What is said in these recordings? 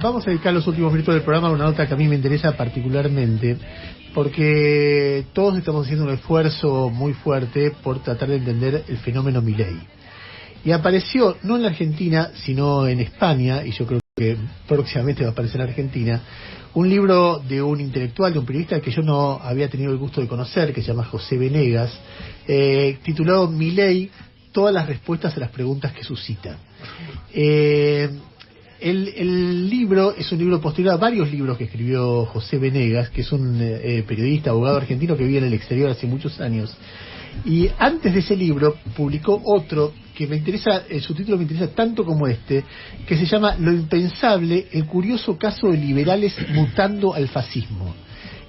Vamos a dedicar los últimos minutos del programa a una nota que a mí me interesa particularmente, porque todos estamos haciendo un esfuerzo muy fuerte por tratar de entender el fenómeno Milei. Y apareció, no en la Argentina, sino en España, y yo creo que próximamente va a aparecer en Argentina, un libro de un intelectual, de un periodista que yo no había tenido el gusto de conocer, que se llama José Venegas, titulado Milei, todas las respuestas a las preguntas que suscita. El libro es un libro posterior a varios libros que escribió José Venegas, que es un periodista, abogado argentino que vive en el exterior hace muchos años. Y antes de ese libro publicó otro que me interesa, su título me interesa tanto como este, que se llama Lo impensable, el curioso caso de liberales mutando al fascismo.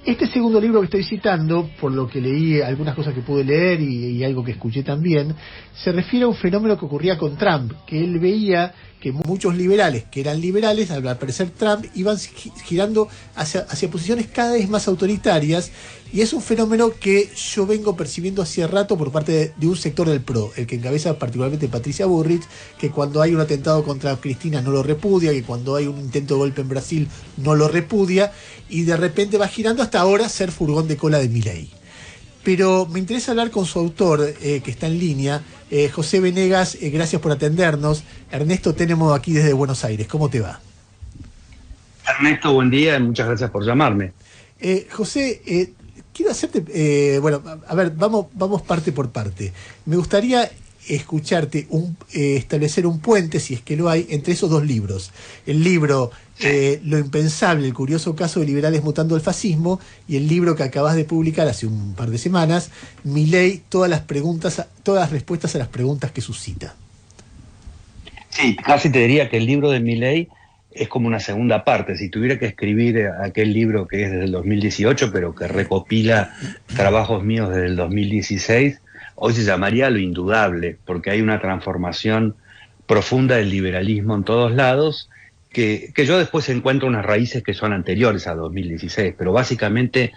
Este segundo libro que estoy citando, por lo que leí algunas cosas que pude leer y algo que escuché también, se refiere a un fenómeno que ocurría con Trump, que él veía que muchos liberales, que eran liberales, al aparecer Trump, iban girando hacia posiciones cada vez más autoritarias, y es un fenómeno que yo vengo percibiendo hace rato por parte de un sector del PRO, el que encabeza particularmente Patricia Bullrich, que cuando hay un atentado contra Cristina no lo repudia, que cuando hay un intento de golpe en Brasil no lo repudia, y de repente va girando hasta ahora ser furgón de cola de Milei. Pero me interesa hablar con su autor, que está en línea, José Venegas. Gracias por atendernos. Ernesto tenemos aquí desde Buenos Aires. ¿Cómo te va? Ernesto, buen día y muchas gracias por llamarme. José, quiero hacerte, bueno, a ver, vamos parte por parte. Me gustaría escucharte, establecer un puente, si es que lo hay, entre esos dos libros. El libro Lo impensable, el curioso caso de liberales mutando al fascismo, y el libro que acabas de publicar hace un par de semanas, Milei, todas las respuestas a las preguntas que suscita. Sí, casi te diría que el libro de Milei es como una segunda parte. Si tuviera que escribir aquel libro que es desde el 2018, pero que recopila trabajos míos desde el 2016, hoy se llamaría Lo indudable, porque hay una transformación profunda del liberalismo en todos lados, que yo después encuentro unas raíces que son anteriores a 2016, pero básicamente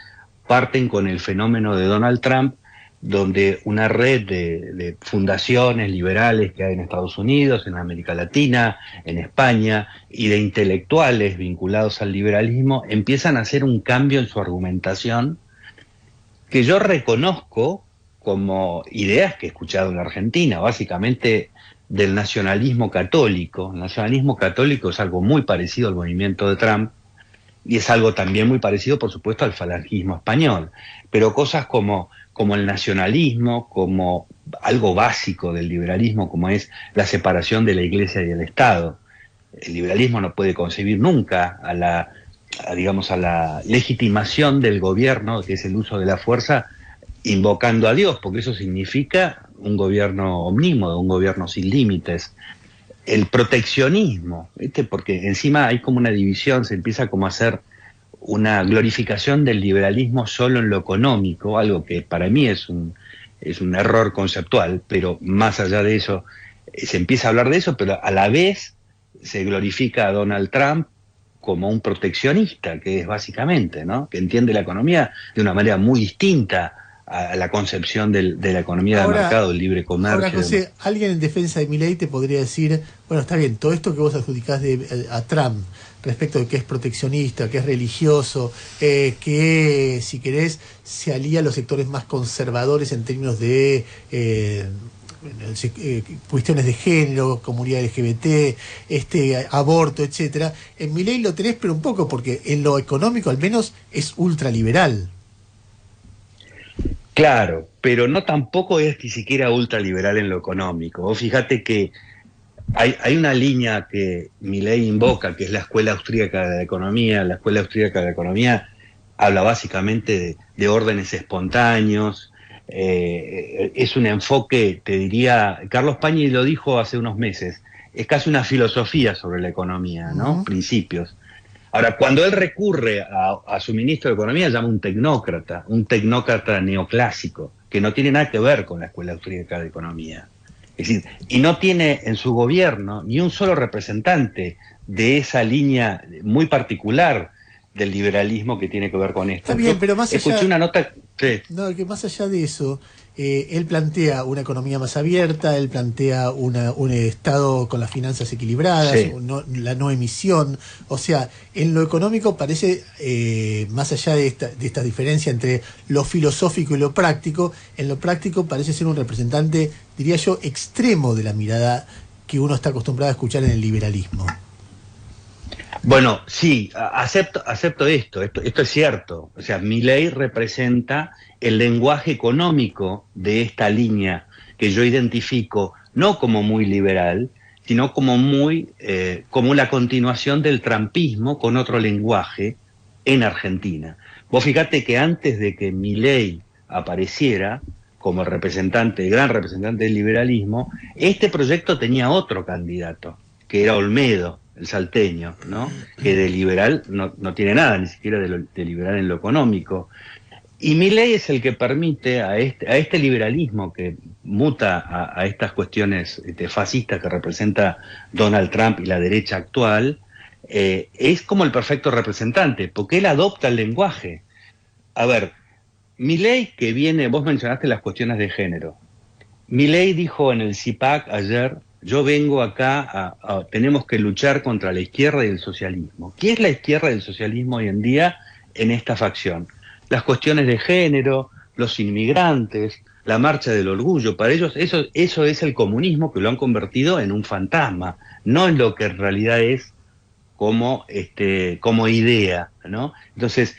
parten con el fenómeno de Donald Trump, donde una red de fundaciones liberales que hay en Estados Unidos, en América Latina, en España, y de intelectuales vinculados al liberalismo, empiezan a hacer un cambio en su argumentación que yo reconozco como ideas que he escuchado en la Argentina, básicamente del nacionalismo católico. El nacionalismo católico es algo muy parecido al movimiento de Trump, y es algo también muy parecido, por supuesto, al falangismo español. Pero cosas como el nacionalismo, como algo básico del liberalismo, como es la separación de la Iglesia y el Estado. El liberalismo no puede concebir nunca a la legitimación del gobierno, que es el uso de la fuerza, invocando a Dios, porque eso significa un gobierno omnímodo, un gobierno sin límites. El proteccionismo, ¿viste? Porque encima hay como una división, se empieza como a hacer una glorificación del liberalismo solo en lo económico, algo que para mí es un error conceptual, pero más allá de eso, se empieza a hablar de eso, pero a la vez se glorifica a Donald Trump como un proteccionista, que es básicamente, ¿no?, que entiende la economía de una manera muy distinta a la concepción de la economía de mercado, del libre comercio. Ahora, José, alguien en defensa de Milei te podría decir, bueno, está bien, todo esto que vos adjudicás a Trump respecto de que es proteccionista, que es religioso, que, si querés, se alía a los sectores más conservadores en términos de cuestiones de género, comunidad LGBT, aborto, etcétera. En Milei lo tenés, pero un poco, porque en lo económico al menos es ultraliberal. Claro, pero no tampoco es ni siquiera ultraliberal en lo económico. Vos fíjate que hay una línea que Milei invoca, que es la Escuela Austríaca de la Economía. La Escuela Austríaca de la Economía habla básicamente de órdenes espontáneos. Es un enfoque, te diría, Carlos Pañi lo dijo hace unos meses, es casi una filosofía sobre la economía, ¿no? Principios. Ahora, cuando él recurre a su ministro de Economía, llama un tecnócrata neoclásico, que no tiene nada que ver con la Escuela Austríaca de Economía. Es decir, y no tiene en su gobierno ni un solo representante de esa línea muy particular del liberalismo que tiene que ver con esto. Está bien, pero más allá... Escuché una nota... Sí. No, que más allá de eso, Él plantea una economía más abierta, él plantea un Estado con las finanzas equilibradas, Sí. la no emisión. O sea, en lo económico parece, más allá de esta diferencia entre lo filosófico y lo práctico, en lo práctico parece ser un representante, diría yo, extremo de la mirada que uno está acostumbrado a escuchar en el liberalismo. Bueno, sí, acepto esto es cierto. O sea, Milei representa el lenguaje económico de esta línea que yo identifico no como muy liberal, sino como como la continuación del trumpismo con otro lenguaje en Argentina. Vos fíjate que antes de que Milei apareciera como el gran representante del liberalismo, este proyecto tenía otro candidato, que era Olmedo, el salteño, ¿no? Que de liberal no tiene nada, ni siquiera de liberal en lo económico. Y Milei es el que permite a este liberalismo que muta a estas cuestiones fascistas que representa Donald Trump y la derecha actual, es como el perfecto representante, porque él adopta el lenguaje. A ver, Milei que viene, vos mencionaste las cuestiones de género. Milei dijo en el CIPAC ayer: yo vengo acá tenemos que luchar contra la izquierda y el socialismo. ¿Qué es la izquierda y el socialismo hoy en día en esta facción? Las cuestiones de género, los inmigrantes, la marcha del orgullo. Para ellos eso es el comunismo, que lo han convertido en un fantasma, no en lo que en realidad es como idea, ¿no? Entonces,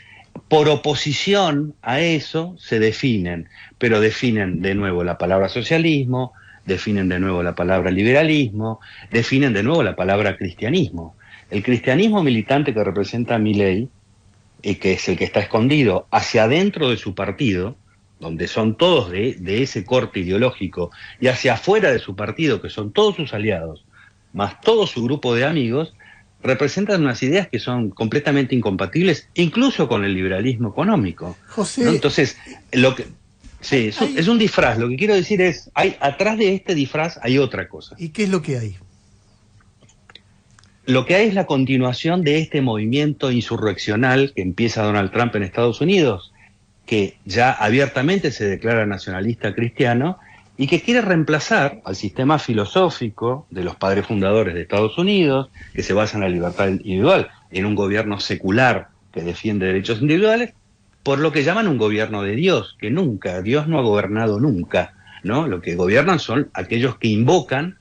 por oposición a eso se definen, pero definen de nuevo la palabra socialismo, definen de nuevo la palabra liberalismo, definen de nuevo la palabra cristianismo. El cristianismo militante que representa Milei, y que es el que está escondido hacia adentro de su partido, donde son todos de ese corte ideológico, y hacia afuera de su partido, que son todos sus aliados, más todo su grupo de amigos, representan unas ideas que son completamente incompatibles, incluso con el liberalismo económico, José, ¿no? Entonces, sí, es un disfraz. Lo que quiero decir es, atrás de este disfraz hay otra cosa. ¿y qué es lo que hay? Lo que hay es la continuación de este movimiento insurreccional que empieza Donald Trump en Estados Unidos, que ya abiertamente se declara nacionalista cristiano y que quiere reemplazar al sistema filosófico de los padres fundadores de Estados Unidos, que se basa en la libertad individual, en un gobierno secular que defiende derechos individuales, por lo que llaman un gobierno de Dios, que Dios no ha gobernado nunca, ¿no? Lo que gobiernan son aquellos que invocan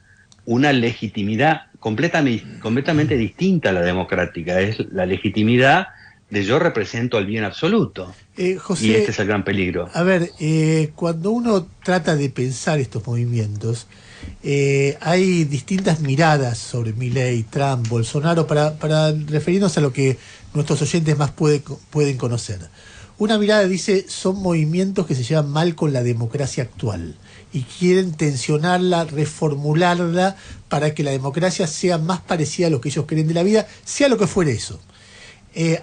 una legitimidad completamente distinta a la democrática. Es la legitimidad de yo represento al bien absoluto. José, y este es el gran peligro. A ver, cuando uno trata de pensar estos movimientos, hay distintas miradas sobre Milei, Trump, Bolsonaro, para referirnos a lo que nuestros oyentes más pueden conocer. Una mirada dice, son movimientos que se llevan mal con la democracia actual y quieren tensionarla, reformularla para que la democracia sea más parecida a lo que ellos creen de la vida, sea lo que fuere eso.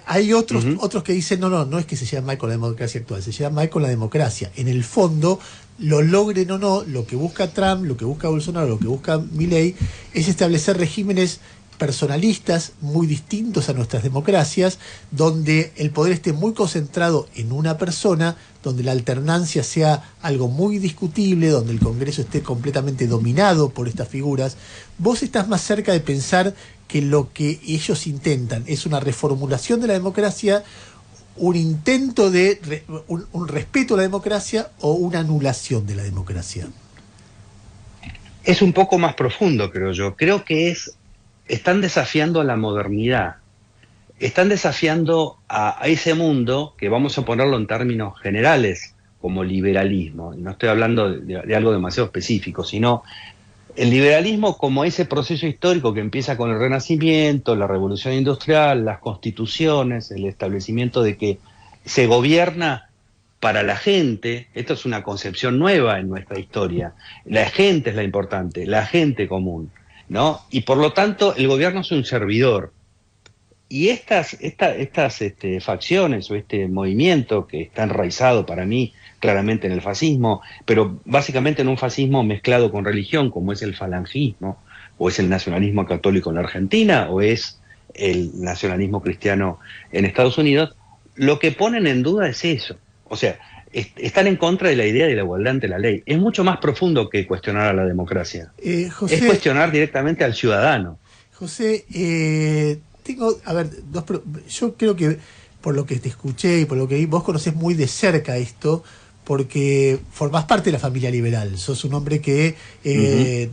Hay otros que dicen, no es que se llevan mal con la democracia actual, se llevan mal con la democracia. En el fondo, lo logren o no, lo que busca Trump, lo que busca Bolsonaro, lo que busca Milei, es establecer regímenes personalistas muy distintos a nuestras democracias, donde el poder esté muy concentrado en una persona, donde la alternancia sea algo muy discutible, donde el Congreso esté completamente dominado por estas figuras. Vos estás más cerca de pensar que lo que ellos intentan es una reformulación de la democracia, un intento de un respeto a la democracia o una anulación de la democracia. Es un poco más profundo, creo yo. Creo que están desafiando a la modernidad, están desafiando a ese mundo que vamos a ponerlo en términos generales como liberalismo. Y no estoy hablando de algo demasiado específico, sino el liberalismo como ese proceso histórico que empieza con el Renacimiento, la Revolución Industrial, las constituciones, el establecimiento de que se gobierna para la gente. Esto es una concepción nueva en nuestra historia. La gente es la importante, la gente común, ¿no? Y por lo tanto el gobierno es un servidor. Y estas facciones o este movimiento que está enraizado para mí claramente en el fascismo, pero básicamente en un fascismo mezclado con religión, como es el falangismo, o es el nacionalismo católico en la Argentina, o es el nacionalismo cristiano en Estados Unidos, lo que ponen en duda es eso. O sea, están en contra de la idea de la igualdad ante la ley. Es mucho más profundo que cuestionar a la democracia. José, es cuestionar directamente al ciudadano. José, tengo, a ver, yo creo que por lo que te escuché y por lo que vi, vos conocés muy de cerca esto, porque formás parte de la familia liberal. Sos un hombre que,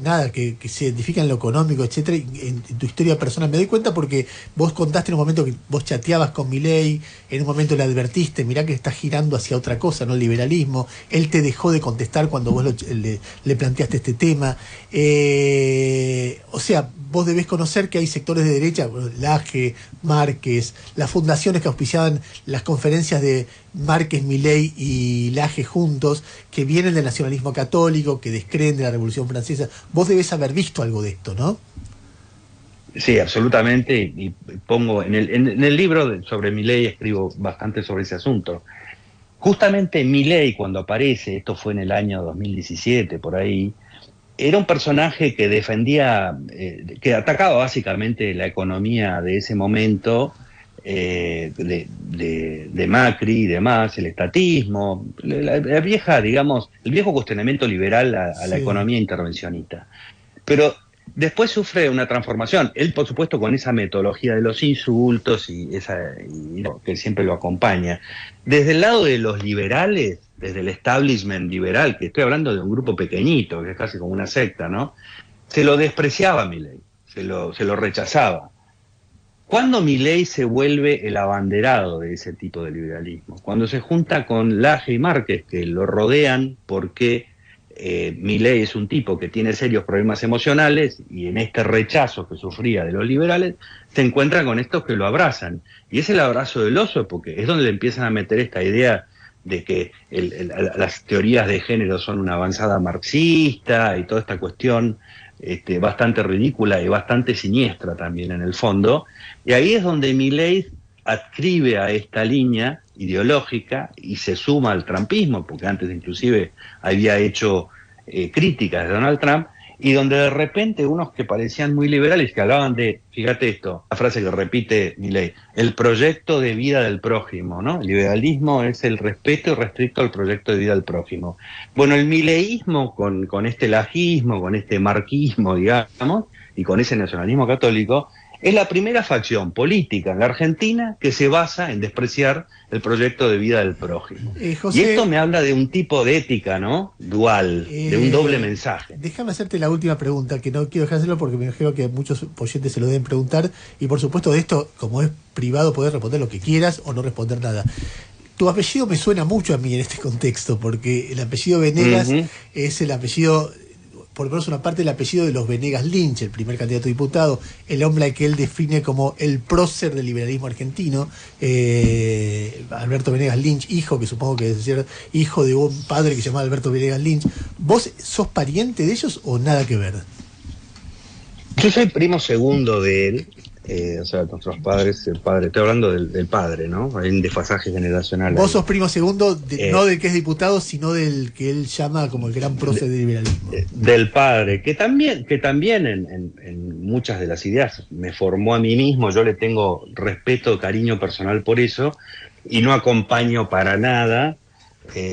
nada, que se identifica en lo económico, etcétera. En tu historia personal me doy cuenta porque vos contaste en un momento que vos chateabas con Milei, en un momento le advertiste, mirá que estás girando hacia otra cosa, ¿no? El liberalismo. Él te dejó de contestar cuando vos le planteaste este tema. O sea, vos debés conocer que hay sectores de derecha, Laje, Márquez, las fundaciones que auspiciaban las conferencias de Márquez, Milei y Laje juntos, que vienen del nacionalismo católico, que descreen de la Revolución Francesa. Vos debés haber visto algo de esto, ¿no? Sí, absolutamente, y pongo en el libro sobre Milei escribo bastante sobre ese asunto. Justamente Milei, cuando aparece, esto fue en el año 2017, por ahí, era un personaje que defendía, que atacaba básicamente la economía de ese momento, de Macri y demás, el estatismo, la vieja, digamos, el viejo cuestionamiento liberal a la economía intervencionista. Pero después sufre una transformación. Él, por supuesto, con esa metodología de los insultos y que siempre lo acompaña. Desde el lado de los liberales, desde el establishment liberal, que estoy hablando de un grupo pequeñito, que es casi como una secta, ¿no? Se lo despreciaba a Milei, se lo rechazaba. ¿Cuándo Milei se vuelve el abanderado de ese tipo de liberalismo? Cuando se junta con Laje y Márquez, que lo rodean porque Milei es un tipo que tiene serios problemas emocionales y en este rechazo que sufría de los liberales se encuentra con estos que lo abrazan. Y es el abrazo del oso, porque es donde le empiezan a meter esta idea de que las teorías de género son una avanzada marxista y toda esta cuestión bastante ridícula y bastante siniestra también en el fondo. Y ahí es donde Milei adscribe a esta línea ideológica y se suma al trumpismo, porque antes inclusive había hecho críticas de Donald Trump, y donde de repente unos que parecían muy liberales, que hablaban de, fíjate esto, la frase que repite Milei, el proyecto de vida del prójimo, ¿no? El liberalismo es el respeto restricto al proyecto de vida del prójimo. Bueno, el mileísmo con este lajismo, con este marquismo, digamos, y con ese nacionalismo católico, es la primera facción política en la Argentina que se basa en despreciar el proyecto de vida del prójimo. José, y esto me habla de un tipo de ética, ¿no? Dual, de un doble mensaje. Déjame hacerte la última pregunta, que no quiero dejárselo porque me imagino que muchos oyentes se lo deben preguntar, y por supuesto de esto, como es privado, podés responder lo que quieras o no responder nada. Tu apellido me suena mucho a mí en este contexto, porque el apellido Venegas es el apellido, por lo menos una parte del apellido de los Venegas Lynch, el primer candidato a diputado, el hombre al que él define como el prócer del liberalismo argentino, Alberto Venegas Lynch, hijo, que supongo que es decir, hijo de un padre que se llamaba Alberto Venegas Lynch. ¿Vos sos pariente de ellos o nada que ver? Yo soy primo segundo de él, o sea, nuestros padres, el padre, estoy hablando del padre, ¿no? Hay un desfasaje generacional. Vos sos primo segundo, no del que es diputado, sino del que él llama como el gran prócer del liberalismo. Del padre, que también en muchas de las ideas me formó a mí mismo, yo le tengo respeto, cariño personal por eso, y no acompaño para nada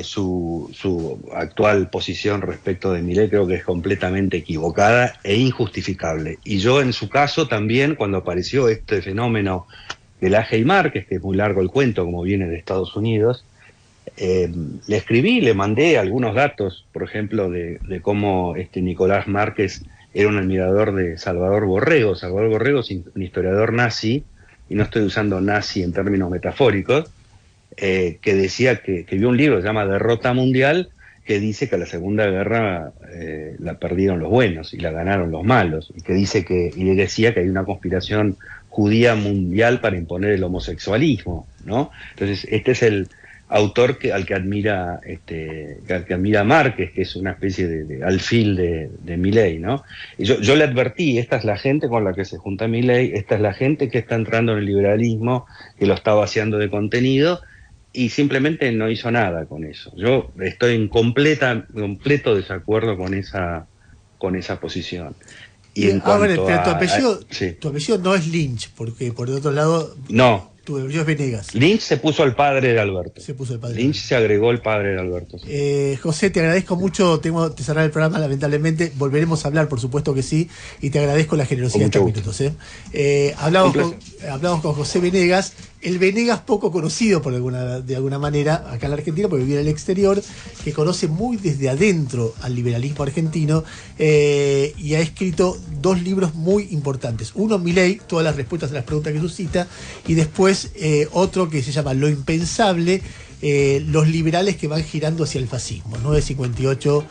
su actual posición respecto de Milei. Creo que es completamente equivocada e injustificable. Y yo en su caso también, cuando apareció este fenómeno de Laje y Márquez, que es muy largo el cuento, como viene de Estados Unidos, le escribí, le mandé algunos datos, por ejemplo, de cómo Nicolás Márquez era un admirador de Salvador Borrego. Salvador Borrego es un historiador nazi, y no estoy usando nazi en términos metafóricos, que decía que vio un libro que se llama Derrota Mundial, que dice que la Segunda Guerra la perdieron los buenos y la ganaron los malos, y que dice y decía que hay una conspiración judía mundial para imponer el homosexualismo, ¿no? Entonces este es el autor al que admira Márquez, que es una especie de alfil de Milei, ¿no? Y yo le advertí, esta es la gente con la que se junta Milei, esta es la gente que está entrando en el liberalismo, que lo está vaciando de contenido, y simplemente no hizo nada con eso. Yo estoy en completo desacuerdo con esa posición. Y en a ver, cuanto pero tu apellido, sí. tu apellido no es Lynch, porque por el otro lado... No, Yo es Venegas. Lynch se puso al padre de Alberto. Se puso el padre. Lynch se agregó el padre de Alberto. Sí. José, te agradezco mucho. Tengo que cerrar el programa, lamentablemente. Volveremos a hablar, por supuesto que sí. Y te agradezco la generosidad de estos minutos. Hablamos con José Venegas. El Venegas poco conocido de alguna manera acá en la Argentina, porque vivía en el exterior, que conoce muy desde adentro al liberalismo argentino, y ha escrito 2 libros muy importantes. Uno, Milei, todas las respuestas a las preguntas que suscita, y después otro que se llama Lo impensable, los liberales que van girando hacia el fascismo, 958,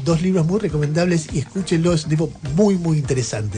2 libros muy recomendables, y escúchenlo, es un tipo muy, muy interesante.